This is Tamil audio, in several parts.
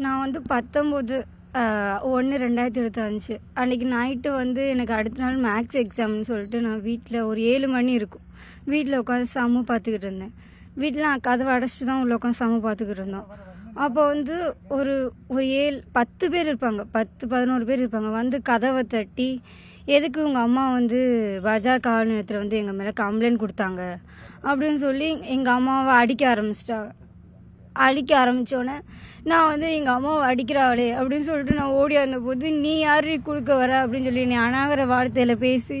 நான் வந்து 19/1/2025 அன்றைக்கி நைட்டு வந்து எனக்கு அடுத்த நாள் மேக்ஸ் எக்ஸாம்னு சொல்லிட்டு நான் வீட்டில் ஒரு 7 மணி இருக்கும் வீட்டில் உட்காந்து சம பார்த்துக்கிட்டு இருந்தேன். வீட்டில் நான் கதவை அடைச்சிட்டு தான் உள்ள உட்காந்து சம பார்த்துக்கிட்டு இருந்தோம். அப்போ வந்து ஒரு ஒரு 10 பேர் இருப்பாங்க, 10-11 பேர் இருப்பாங்க. வந்து கதவை தட்டி, எதுக்கு உங்கள் அம்மா வந்து பஜார் காவல் நிலையத்தில் வந்து எங்கள் மேலே கம்ப்ளைண்ட் கொடுத்தாங்க அப்படின்னு சொல்லி எங்கள் அம்மாவை அடிக்க ஆரம்பித்தோன்னே நான் வந்து எங்கள் அம்மாவை அடிக்கிறாளே அப்படின்னு சொல்லிட்டு நான் ஓடி வந்தபோது, நீ யார் குறுக்க வர அப்படின்னு சொல்லி என்னை அனாகிற வார்த்தையில் பேசி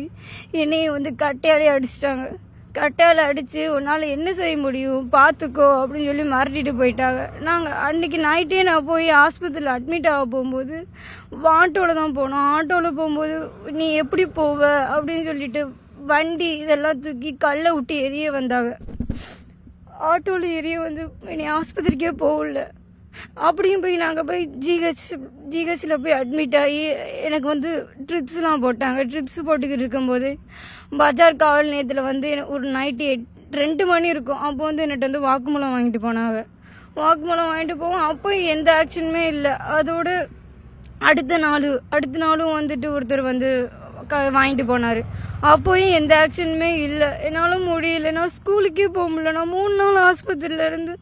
என்னையை வந்து கட்டையாலே அடிச்சிட்டாங்க. கட்டையால் அடித்து உன்னால் என்ன செய்ய முடியும் பார்த்துக்கோ அப்படின்னு சொல்லி மிரட்டிட்டு போயிட்டாங்க. நாங்கள் அன்றைக்கி நைட்டே நான் போய் ஆஸ்பத்திரியில் அட்மிட் ஆக போகும்போது ஆட்டோவில் தான் போனோம். ஆட்டோவில் போகும்போது நீ எப்படி போவ அப்படின்னு சொல்லிட்டு வண்டி இதெல்லாம் தூக்கி கல்லை விட்டு எரிய வந்தாங்க. ஆட்டோவில் எரிய வந்து என்னை ஆஸ்பத்திரிக்கே போகல. அப்படியும் போய் நாங்கள் போய் ஜிஹெச்சில் போய் அட்மிட் ஆகி எனக்கு வந்து ட்ரிப்ஸ்லாம் போட்டாங்க. ட்ரிப்ஸ் போட்டுக்கிட்டு இருக்கும்போது பஜார் காவல் நிலையத்தில் வந்து ஒரு நைட்டு 2 மணி இருக்கும். அப்போ வந்து என்னட்ட வந்து வாக்குமூலம் வாங்கிட்டு போனாங்க. வாக்குமூலம் வாங்கிட்டு போவோம். அப்போ எந்த ஆக்ஷனுமே இல்லை. அதோட அடுத்த நாளும் வந்துட்டு ஒருத்தர் வந்து வாங்கிட்டு போனார். அப்போயும் எந்த ஆக்ஷனுமே இல்லை. என்னாலும் முடியல. நான் ஸ்கூலுக்கே போக முடியல. நான் 3 நாள் ஆஸ்பத்திரியில் இருந்து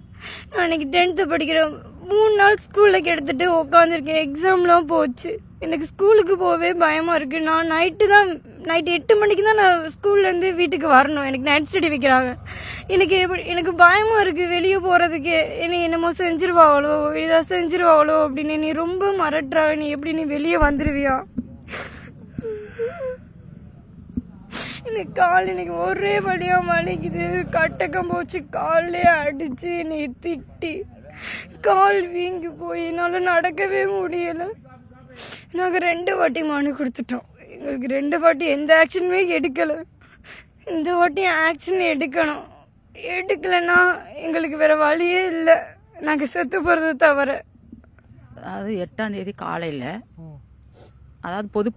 நான் இன்னைக்கு 10th படிக்கிறேன். 3 நாள் ஸ்கூலில் கெடுத்துட்டு உட்காந்துருக்கேன். எக்ஸாம்லாம் போச்சு. எனக்கு ஸ்கூலுக்கு போகவே பயமாக இருக்குது. நான் நைட்டு 8 மணிக்கு தான் நான் ஸ்கூல்லேருந்து வீட்டுக்கு வரணும். எனக்கு நைட் ஸ்டடி வைக்கிறாங்க. எனக்கு பயமாக இருக்குது வெளியே போகிறதுக்கே. என்னமோ செஞ்சிருவாங்களோ இதாக செஞ்சிருவாங்களோ அப்படின்னு நீ ரொம்ப மிரட்டுறாங்க. நீ எப்படி நீ வெளியே வந்துடுவியா? எனக்கு கால் இன்னைக்கு ஒரே வழியாக மலிக்குது. கட்டக்கம் போச்சு. காலே அடித்து என்னை திட்டி கால் வீங்கி போய் என்னால் நடக்கவே முடியலை. நாங்கள் 2 வாட்டி மனு கொடுத்துட்டோம். எங்களுக்கு 2 வாட்டி எந்த ஆக்ஷனுமே எடுக்கலை. இந்த வாட்டி ஆக்ஷன் எடுக்கணும். எடுக்கலைன்னா எங்களுக்கு வேறு வழியே இல்லை. நாங்கள் செத்து போகிறது தவிர. அதாவது 8ஆம் தேதி காலையில், அதாவது பொது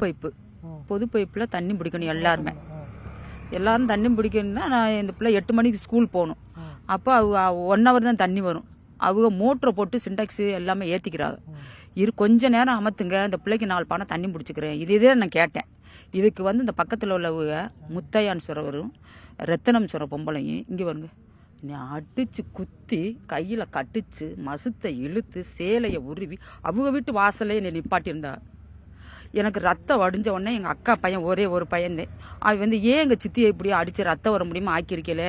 பைப்பில் தண்ணி பிடிக்கணும். எல்லாரும் தண்ணி பிடிக்கணும்னா நான் இந்த பிள்ளை 8 மணிக்கு ஸ்கூல் போகணும். அப்போ அவங்க 1 hour தான் தண்ணி வரும். அவங்க மோட்டரை போட்டு சின்டாக்ஸு எல்லாமே ஏற்றிக்கிறாங்க. கொஞ்ச நேரம் அமர்த்துங்க, இந்த பிள்ளைக்கு 4 பானை தண்ணி பிடிச்சிக்கிறேன். இதே நான் கேட்டேன். இதுக்கு வந்து இந்த பக்கத்தில் உள்ளவங்க முத்தையான் சுரவரும் ரத்தனம் சுர பொம்பளையும் இங்கே வருங்க என்னை அடித்து குத்தி கையில் கட்டிச்சு மசுத்தை இழுத்து சேலையை உருவி அவங்க வீட்டு வாசலே என்னை நிப்பாட்டியிருந்தா. எனக்கு ரத்தம் வடிஞ்ச உடனே எங்கள் அக்கா பையன் ஒரே ஒரு பையன்தேன். அவன் வந்து ஏன் எங்கள் சித்தியை இப்படி அடித்து ரத்தம் வர முடியுமா ஆக்கியிருக்கல.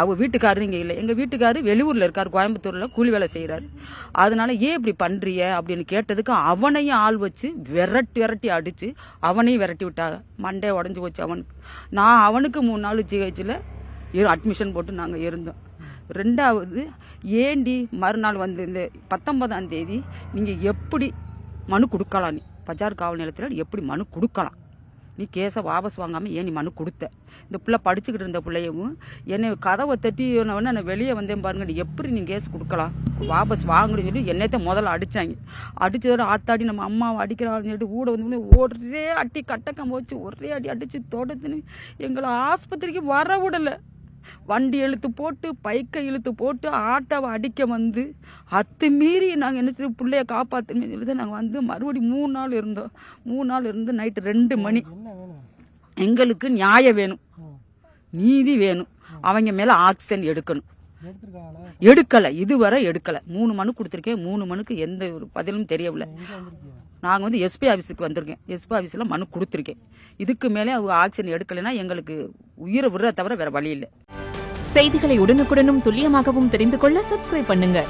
அவள் வீட்டுக்காரரு இங்கே இல்லை. எங்கள் வீட்டுக்காரு வெளியூரில் இருக்கார், கோயம்புத்தூரில் கூலி வேலை செய்கிறாரு. அதனால ஏன் இப்படி பண்ணுறிய அப்படின்னு கேட்டதுக்கு அவனையும் ஆள் வச்சு விரட்டி அடித்து அவனையும் விரட்டி விட்டாங்க. மண்டே உடஞ்சி போச்சு அவனுக்கு. அவனுக்கு 3 நாள் ஜிஹெச்சில் அட்மிஷன் போட்டு நாங்கள் இருந்தோம். 2வது ஏண்டி மறுநாள் வந்து இந்த 19ஆம் தேதி நீங்கள் எப்படி மனு கொடுக்கலாம்? நீ பஜார் காவல் நிலையத்தில் எப்படி மனு கொடுக்கலாம்? நீ கேஸை வாபஸ் வாங்காமல் ஏன் நீ மனு கொடுத்த? இந்த பிள்ளை படிச்சுக்கிட்டு இருந்த பிள்ளையவும் என்னை கதவை தட்டி நான் வெளியே வந்தேன் பாருங்க, நீ எப்படி நீ கேஸ் கொடுக்கலாம் வாபஸ் வாங்கணும்னு சொல்லி என்னைத்த முதல்ல அடித்தாங்க. அடித்ததோட ஆத்தாடி நம்ம அம்மாவை அடிக்கிறாள்னு சொல்லிட்டு ஊட வந்து ஒரே அடி கட்டக்கம் போச்சு. ஒரே அடி அடித்து தொடத்துன்னு எங்களை ஆஸ்பத்திரிக்கு வர விடலை. வண்டி இழுத்து போட்டு பைக்கை இழுத்து போட்டு ஆட்டோவை அடிக்க வந்து அத்துமீறி நாங்கள் என்ன செய்ய பிள்ளைய காப்பாற்றுமே சொல்லி நாங்கள் வந்து மறுபடியும் 3 நாள் இருந்தோம். 3 நாள் இருந்து நைட்டு 2 மணி. எங்களுக்கு நியாயம் வேணும், நீதி வேணும். அவங்க மேலே ஆக்ஷன் எடுக்கணும். எடுக்கலை, இதுவரை எடுக்கலை. 3 மனு கொடுத்துருக்கேன். 3 மனுக்கு எந்த ஒரு பதிலும் தெரியவில்லை. நாங்கள் வந்து எஸ்பி ஆஃபீஸுக்கு வந்திருக்கேன். எஸ்பி ஆஃபீஸில் மனு கொடுத்துருக்கேன். இதுக்கு மேலே அவங்க ஆக்ஷன் எடுக்கலைன்னா எங்களுக்கு உயிரை விடுறத தவிர வேற வழி இல்லை. செய்திகளை உடனுக்குடனும் துல்லியமாகவும் தெரிந்து கொள்ள சப்ஸ்கிரைப் பண்ணுங்க.